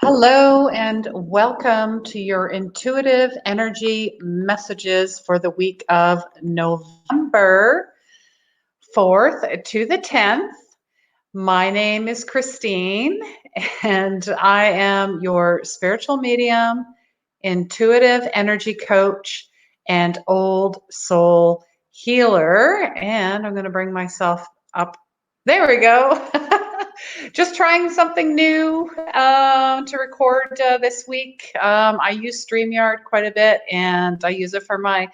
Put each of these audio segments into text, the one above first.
Hello and welcome to your intuitive energy messages for the week of November 4th to the 10th. My name is Christine and I am your spiritual medium, intuitive energy coach, and old soul healer. And I'm going to bring myself up. There we go. Just trying something new to record this week. I use StreamYard quite a bit, and I use it for my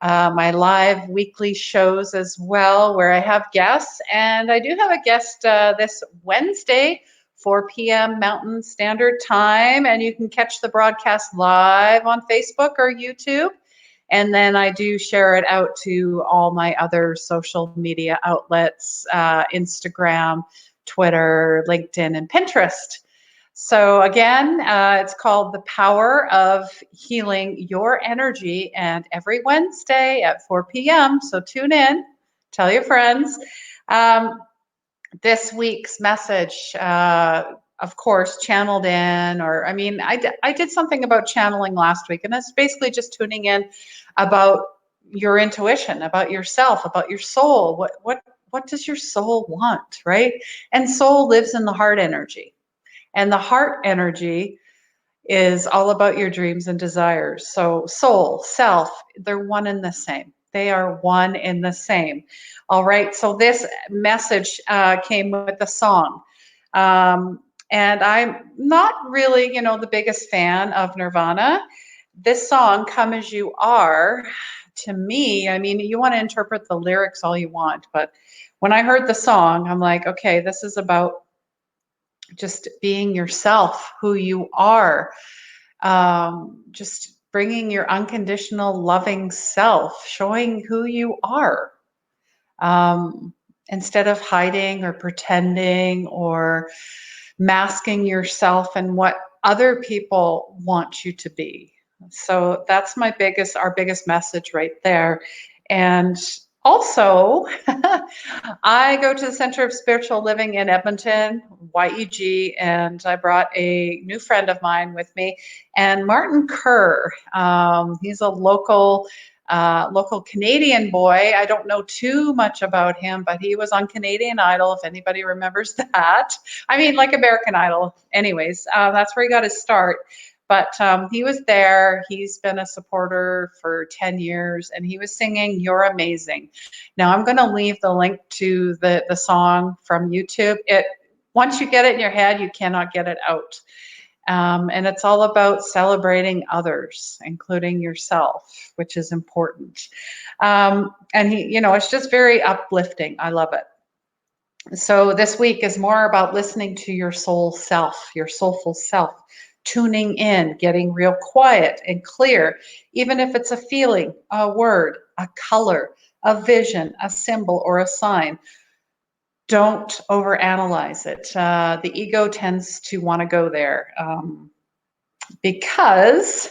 live weekly shows as well, where I have guests. And I do have a guest this Wednesday, 4 p.m. Mountain Standard Time, and you can catch the broadcast live on Facebook or YouTube. And then I do share it out to all my other social media outlets, Instagram, Twitter, LinkedIn, and Pinterest. So again, it's called The Power of Healing Your Energy, and every Wednesday at 4 p.m. So tune in, tell your friends. This week's message, of course, channeled in, I did something about channeling last week, and that's basically just tuning in about your intuition, about yourself, about your soul. What does your soul want, right? And soul lives in the heart energy. And the heart energy is all about your dreams and desires. So soul, self, they're one and the same. They are one and the same. All right. So this message came with a song. And I'm not really, the biggest fan of Nirvana. This song, Come As You Are, to me, you want to interpret the lyrics all you want, but when I heard the song, I'm like, okay, this is about just being yourself, who you are, just bringing your unconditional loving self, showing who you are, instead of hiding or pretending or masking yourself and what other people want you to be. So that's our biggest message right there. And also, I go to the Center of Spiritual Living in Edmonton, YEG, and I brought a new friend of mine with me, and Martin Kerr. He's a local Canadian boy. I don't know too much about him, but he was on Canadian Idol, if anybody remembers that. Like American Idol. Anyways, that's where he got his start. But he was there. He's been a supporter for 10 years, and he was singing You're Amazing. Now, I'm going to leave the link to the song from YouTube. Once you get it in your head, you cannot get it out. And it's all about celebrating others, including yourself, which is important. And it's just very uplifting. I love it. So this week is more about listening to your soul self, your soulful self, tuning in, getting real quiet and clear, even if it's a feeling, a word, a color, a vision, a symbol, or a sign. Don't overanalyze it. The ego tends to want to go there because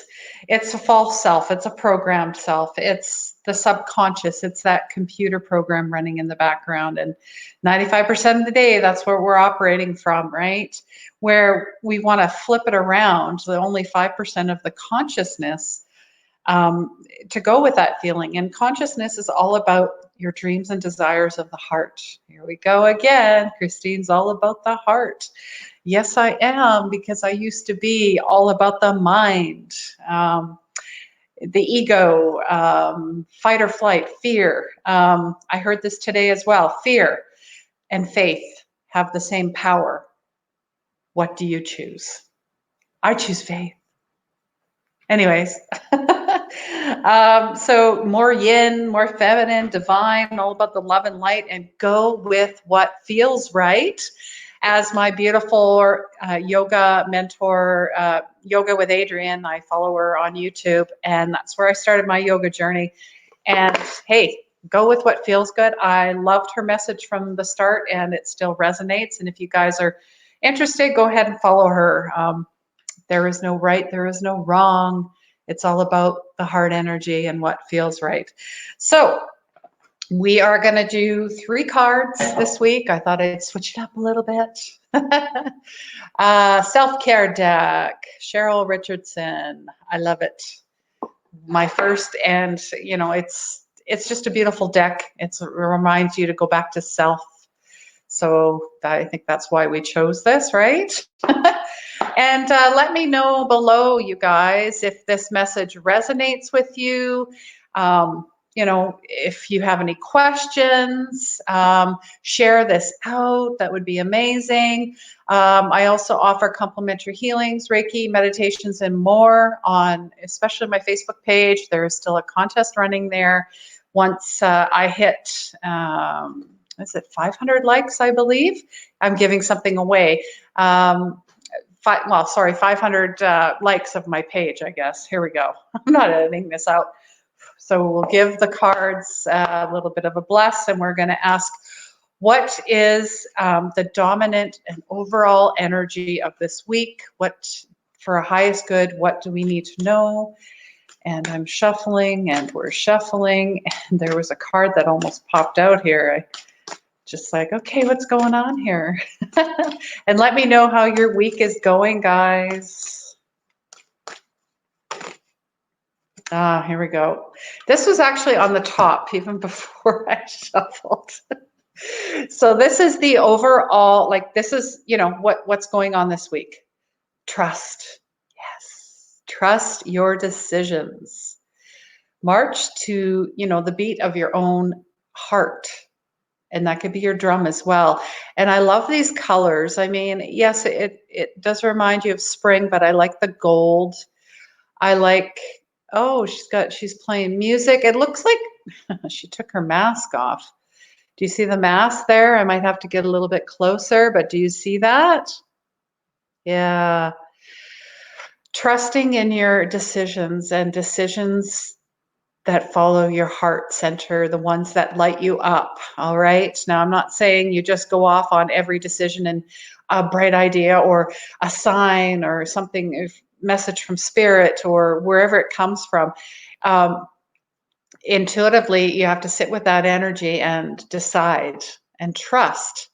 it's a false self. It's a programmed self. It's the subconscious. It's that computer program running in the background. And 95% of the day, that's where we're operating from, right? Where we want to flip it around, the only 5% of the consciousness to go with that feeling. And consciousness is all about your dreams and desires of the heart. Here we go again. Christine's all about the heart. Yes, I am, because I used to be all about the mind, the ego, fight or flight, fear. I heard this today as well. Fear and faith have the same power. What do you choose? I choose faith. Anyways, so more yin, more feminine, divine, all about the love and light, and go with what feels right. As my beautiful yoga mentor, Yoga with Adrienne, I follow her on YouTube, and that's where I started my yoga journey. And hey, go with what feels good. I loved her message from the start, and it still resonates. And if you guys are interested, go ahead and follow her. There is no right, there is no wrong. It's all about the heart energy and what feels right. So We are going to do 3 cards this week. I thought I'd switch it up a little bit. Self-care deck, Cheryl Richardson. I love it. My first, and it's just a beautiful deck. It reminds you to go back to self. So I think that's why we chose this, right? And let me know below, you guys, if this message resonates with you. If you have any questions, share this out. That would be amazing. I also offer complimentary healings, Reiki, meditations, and more on, especially my Facebook page. There is still a contest running there. Once I hit, is it 500 likes, I believe, I'm giving something away. 500 likes of my page, I guess. Here we go. I'm not editing this out. So we'll give the cards a little bit of a bless, and we're going to ask, what is the dominant and overall energy of this week? What, for our highest good, what do we need to know? And I'm shuffling, and we're shuffling, and there was a card that almost popped out here. Just like, okay, what's going on here? And let me know how your week is going, guys. Here we go. This was actually on the top even before I shuffled. So this is the overall, like, this is, what's going on this week. Trust. Yes. Trust your decisions. March to, the beat of your own heart. And that could be your drum as well. And I love these colors. I mean, yes, it does remind you of spring, but I like the gold. I like, oh, she's playing music. It looks like she took her mask off. Do you see the mask there? I might have to get a little bit closer, but do you see that? Yeah. Trusting in your decisions, and decisions that follow your heart center, the ones that light you up. All right. Now, I'm not saying you just go off on every decision and a bright idea or a sign or something, a message from spirit or wherever it comes from. Intuitively, you have to sit with that energy and decide and trust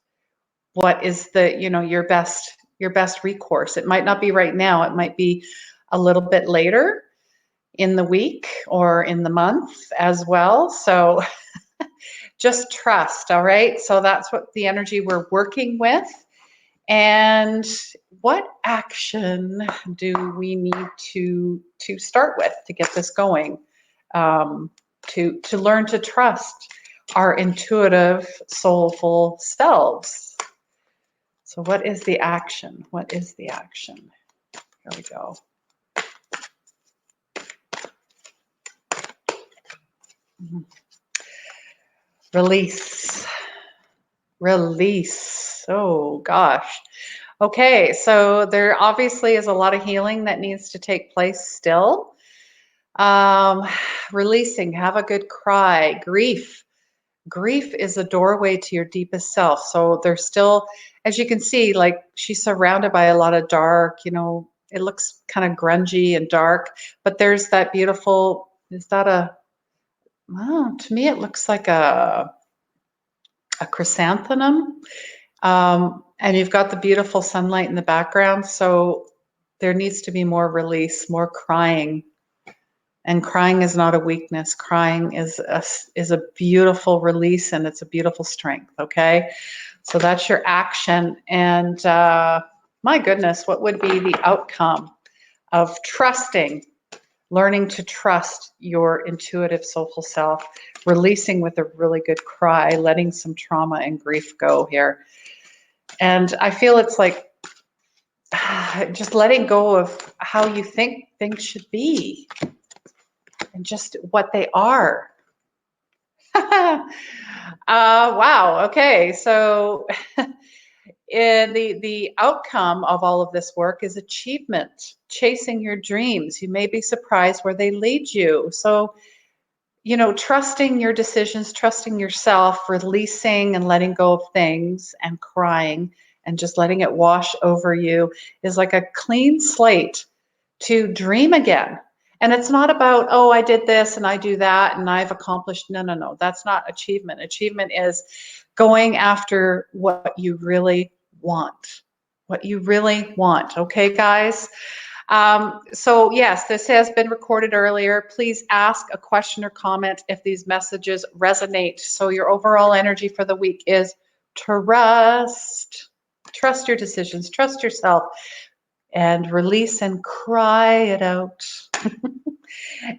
what is your best recourse. It might not be right now. It might be a little bit later in the week or in the month as well. So just trust. All right. So that's what the energy we're working with. And what action do we need to start with to get this going? To learn to trust our intuitive, soulful selves. So what is the action? What is the action? Here we go. Release. Release. Oh, gosh. Okay, so there obviously is a lot of healing that needs to take place still. Releasing, have a good cry. Grief. Grief is a doorway to your deepest self. So there's still, as you can see, like, she's surrounded by a lot of dark, it looks kind of grungy and dark, but there's that beautiful, to me, it looks like a chrysanthemum. And you've got the beautiful sunlight in the background. So there needs to be more release, more crying. And crying is not a weakness. Crying is a beautiful release, and it's a beautiful strength, okay? So that's your action. And my goodness, what would be the outcome of trusting, learning to trust your intuitive, soulful self, releasing with a really good cry, letting some trauma and grief go here. And I feel it's like just letting go of how you think things should be and just what they are. Wow. Okay. So the outcome of all of this work is achievement, chasing your dreams. You may be surprised where they lead you. So, trusting your decisions, trusting yourself, releasing and letting go of things and crying and just letting it wash over you is like a clean slate to dream again. And it's not about, oh, I did this and I do that and I've accomplished. No, no, no. That's not achievement. Achievement is going after what you really want. What you really want. Okay, guys? So yes, this has been recorded earlier. Please ask a question or comment if these messages resonate. So your overall energy for the week is trust. Trust your decisions, trust yourself, and release and cry it out.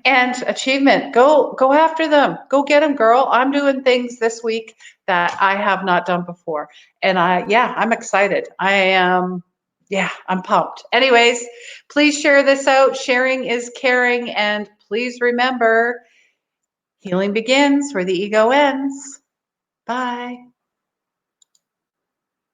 And achievement, go after them. Go get them, girl. I'm doing things this week that I have not done before. And I'm excited. I'm pumped. Anyways, please share this out. Sharing is caring. And please remember, healing begins where the ego ends. Bye.